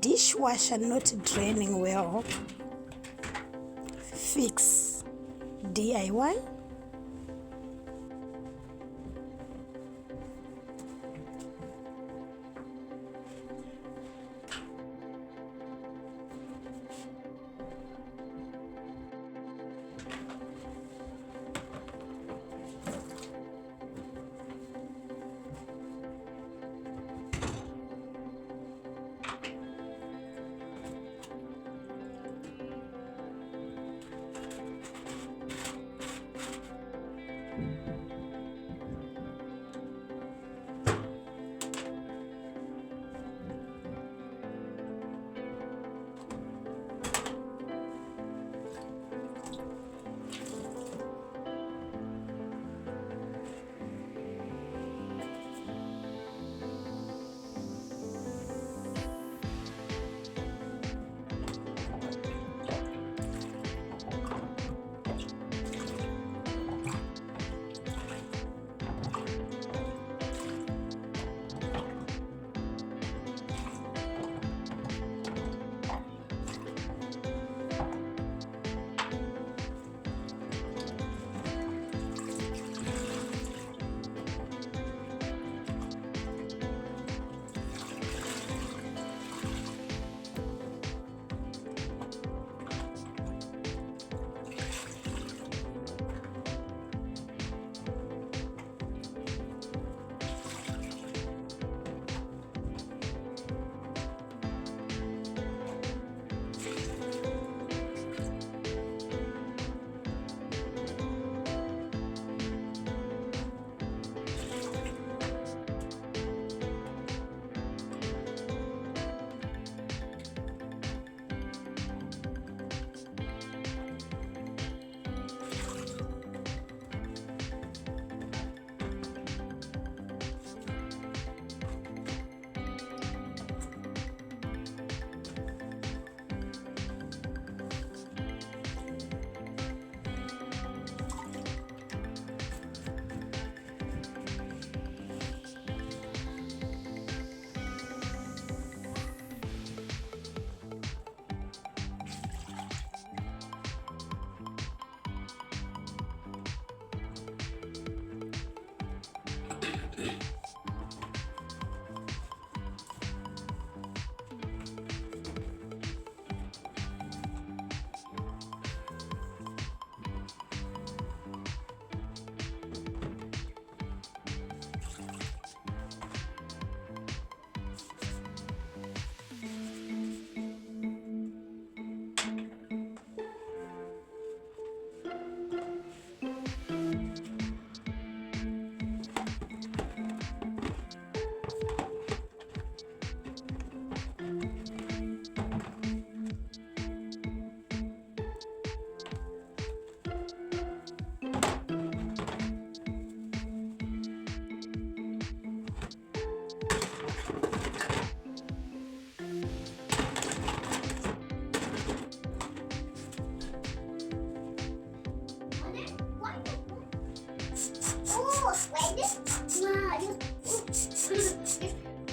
dishwasher not draining well, fix DIY.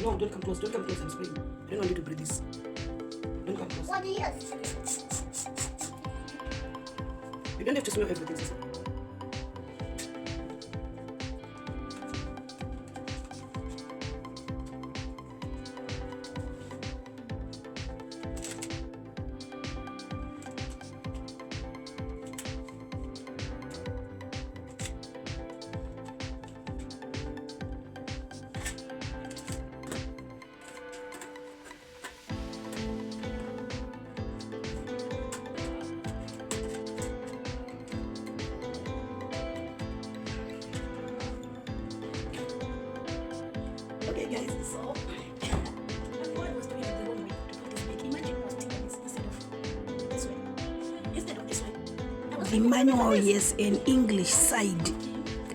No, don't come close. Don't come close. I'm spraying. I don't want you to breathe this. Don't come close. What is? You don't have to smell everything, sister. Okay guys, so what I was doing the wrong way to put this back. Imagine I was taking this instead of this way. Instead of this way. The manual is an English side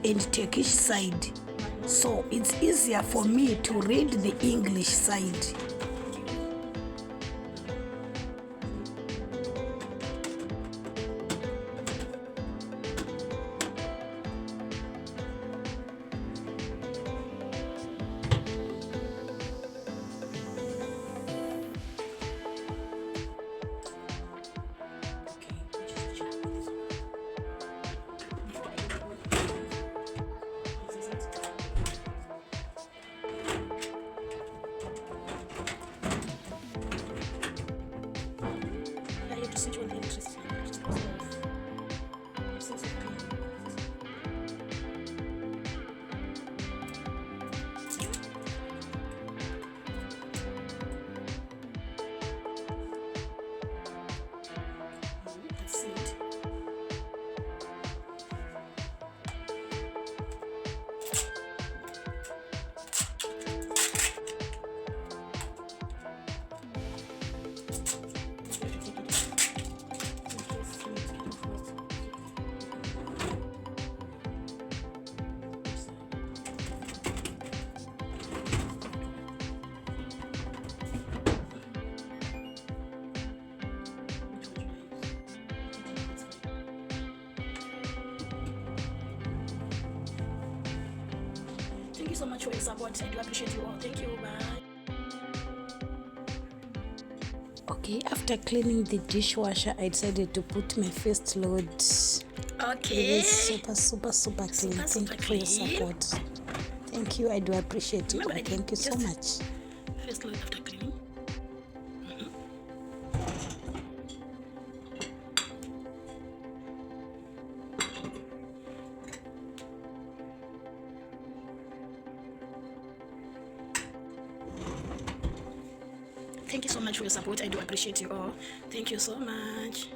and Turkish side. So it's easier for me to read the English side. you so much for your support. I do appreciate you all. Thank you. Bye. Okay, after cleaning the dishwasher, I decided to put my first load. Okay. It is super clean. Thank you for your support. Thank you. I do appreciate you. Remember, I Thank you so just- much. First load after cleaning. Thank you so much for your support. I do appreciate you all. Thank you so much.